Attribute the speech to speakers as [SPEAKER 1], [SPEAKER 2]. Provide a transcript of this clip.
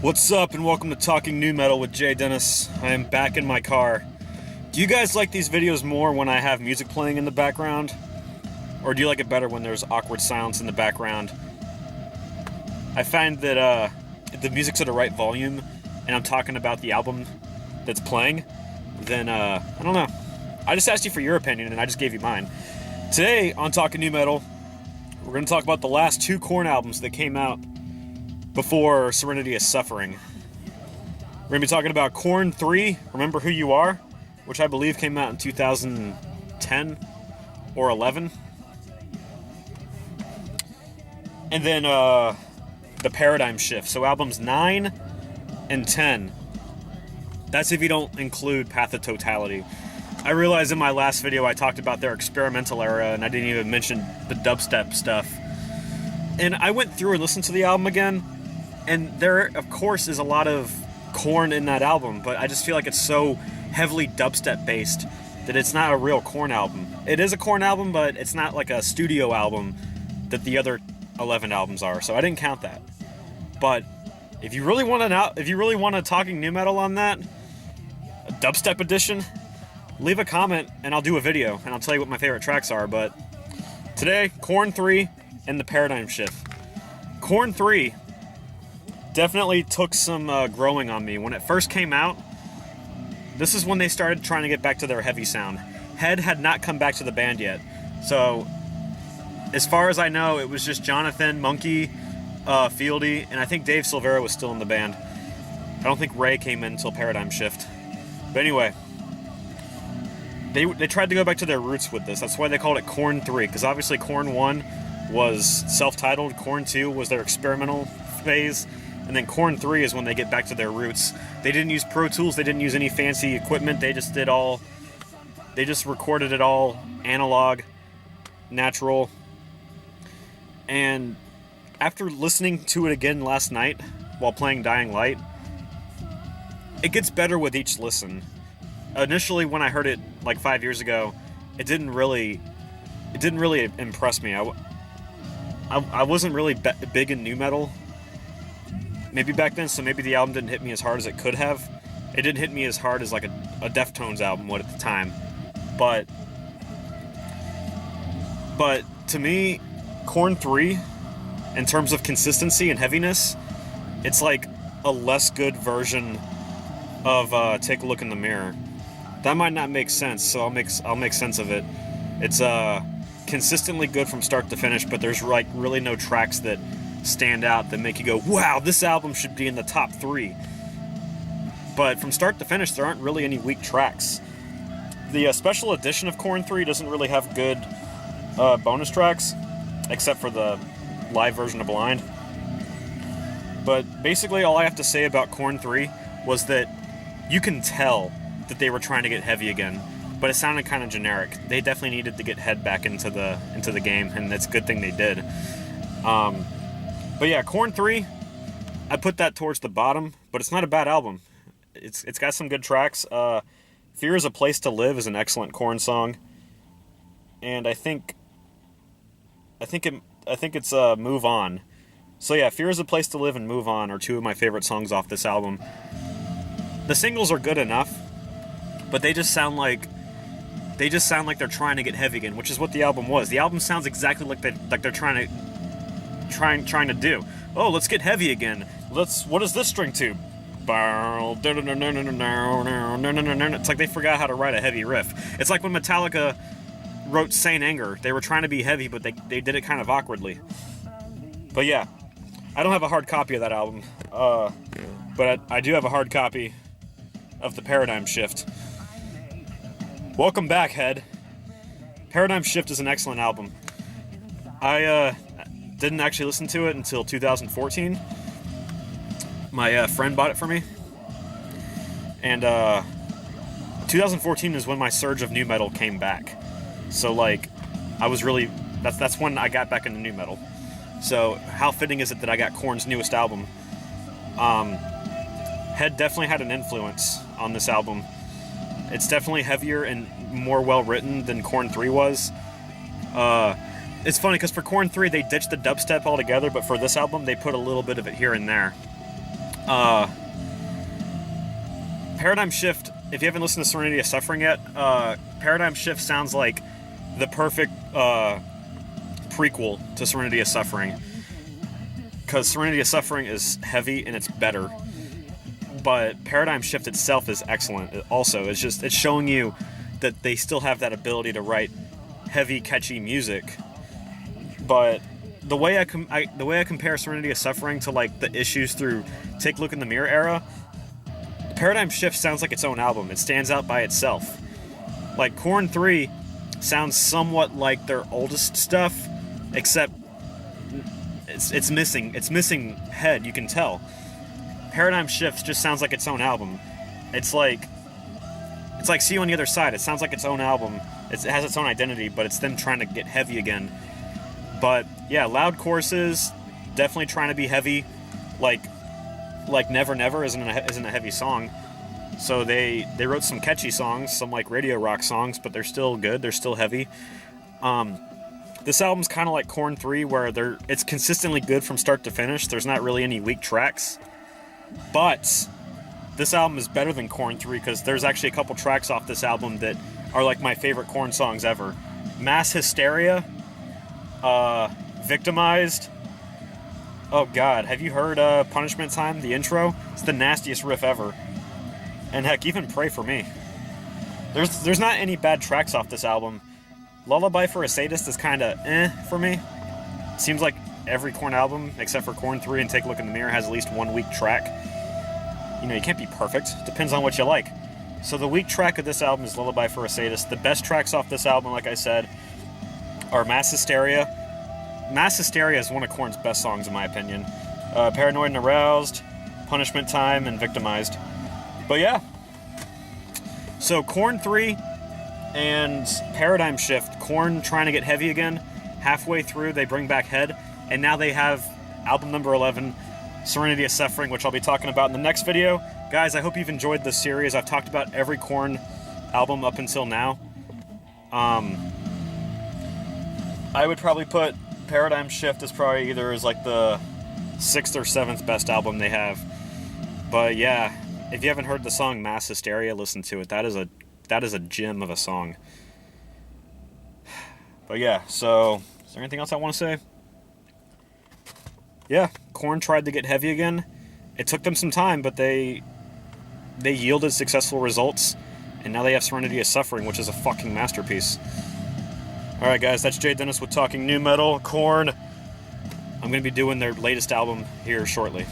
[SPEAKER 1] What's up, and welcome to Talking Nu Metal with Jay Dennis. I am back in my car. Do you guys like these videos more when I have music playing in the background? Or do you like it better when there's awkward silence in the background? I find that if the music's at the right volume and I'm talking about the album that's playing, then I don't know. I just asked you for your opinion and I just gave you mine. Today on Talking Nu Metal, we're going to talk about the last two KORN albums that came out before Serenity of Suffering. We're going to be talking about KORN 3, Remember Who You Are, which I believe came out in 2010 or 11. And then the Paradigm Shift, so albums 9 and 10. That's if you don't include Path of Totality. I realized in my last video I talked about their experimental era and I didn't even mention the dubstep stuff. And I went through and listened to the album again, and there, of course, is a lot of KORN in that album, but I just feel like it's so heavily dubstep based that it's not a real KORN album. It is a KORN album, but it's not like a studio album that the other 11 albums are, so I didn't count that. But if you really want a Talking Nu Metal on that, a dubstep edition, leave a comment and I'll do a video and I'll tell you what my favorite tracks are. But today, KORN 3 and the Paradigm Shift. KORN 3 definitely took some growing on me. When it first came out, this is when they started trying to get back to their heavy sound. Head had not come back to the band yet. So, as far as I know, it was just Jonathan, Monkey, Fieldy, and I think Dave Silvera was still in the band. I don't think Ray came in until Paradigm Shift. But anyway, they tried to go back to their roots with this. That's why they called it KORN 3, because obviously KORN 1 was self-titled, KORN 2 was their experimental phase, and then KORN 3 is when they get back to their roots. They didn't use Pro Tools, they didn't use any fancy equipment, they just recorded it all analog, natural. And after listening to it again last night while playing Dying Light, it gets better with each listen. Initially, when I heard it like 5 years ago, it didn't really impress me. I wasn't really big in nu metal, maybe back then, so maybe the album didn't hit me as hard as it could have. It didn't hit me as hard as like a Deftones album would at the time, but to me, KORN 3, in terms of consistency and heaviness, it's like a less good version of Take a Look in the Mirror. That might not make sense, so I'll make sense of it. It's consistently good from start to finish, but there's like really no tracks that stand out that make you go, wow, this album should be in the top 3. But from start to finish, there aren't really any weak tracks. The special edition of KORN 3 doesn't really have good bonus tracks, except for the live version of Blind. But basically all I have to say about KORN 3 was that you can tell that they were trying to get heavy again, but it sounded kind of generic. They definitely needed to get Head back into the game, and it's a good thing they did. But yeah, KORN 3, I put that towards the bottom, but it's not a bad album. It's got some good tracks. Fear is a Place to Live is an excellent KORN song, and I think it's Move On. So yeah, Fear is a Place to Live and Move On are two of my favorite songs off this album. The singles are good enough, but they just sound like they're trying to get heavy again, which is what the album was. The album sounds exactly like they're trying to do. Oh, let's get heavy again. What is this string tube? It's like they forgot how to write a heavy riff. It's like when Metallica wrote Saint Anger. They were trying to be heavy, but they did it kind of awkwardly. But yeah, I don't have a hard copy of that album, but I do have a hard copy of the Paradigm Shift. Welcome back, Head. Paradigm Shift is an excellent album. I didn't actually listen to it until 2014. My friend bought it for me, and 2014 is when my surge of nu metal came back. So like, that's when I got back into nu metal. So how fitting is it that I got KORN's newest album? Head definitely had an influence on this album. It's definitely heavier and more well written than KORN 3 was. It's funny because for KORN 3 they ditched the dubstep altogether, but for this album they put a little bit of it here and there. Paradigm Shift, if you haven't listened to Serenity of Suffering yet, Paradigm Shift sounds like the perfect prequel to Serenity of Suffering. Because Serenity of Suffering is heavy and it's better. But Paradigm Shift itself is excellent also. It's showing you that they still have that ability to write heavy, catchy music. But the way I compare Serenity of Suffering to like the Issues through Take a Look in the Mirror era, Paradigm Shift sounds like its own album. It stands out by itself. Like KORN 3 sounds somewhat like their oldest stuff, except it's missing head, you can tell. Paradigm Shift just sounds like its own album. It's like See You on the Other Side. It sounds like its own album. It has its own identity, but it's them trying to get heavy again. But yeah, Loud Courses, definitely trying to be heavy. Like Never Never isn't a heavy song. So they wrote some catchy songs, some like radio rock songs, but they're still good. They're still heavy. This album's kind of like KORN 3, where it's consistently good from start to finish. There's not really any weak tracks. But this album is better than KORN 3 because there's actually a couple tracks off this album that are like my favorite KORN songs ever. Mass Hysteria, Victimized. Oh god, have you heard Punishment Time, the intro? It's the nastiest riff ever. And heck, even Pray For Me. There's not any bad tracks off this album. Lullaby for a Sadist is kind of for me. Seems like every KORN album, except for KORN 3 and Take a Look in the Mirror, has at least one weak track. You know, you can't be perfect. Depends on what you like. So the weak track of this album is Lullaby for a Sadist. The best tracks off this album, like I said, are Mass Hysteria. Mass Hysteria is one of KORN's best songs, in my opinion. Paranoid and Aroused, Punishment Time, and Victimized. But yeah. So KORN 3 and Paradigm Shift. KORN trying to get heavy again. Halfway through, they bring back Head. And now they have album number 11, Serenity of Suffering, which I'll be talking about in the next video. Guys, I hope you've enjoyed this series. I've talked about every KORN album up until now. I would probably put Paradigm Shift as probably either as like the 6th or 7th best album they have. But yeah, if you haven't heard the song Mass Hysteria, listen to it. That is a gem of a song. But yeah, so is there anything else I want to say? Yeah, KORN tried to get heavy again. It took them some time, but they yielded successful results, and now they have Serenity of Suffering, which is a fucking masterpiece. Alright guys, that's Jay Dennis with Talking NuMetal KORN. I'm going to be doing their latest album here shortly.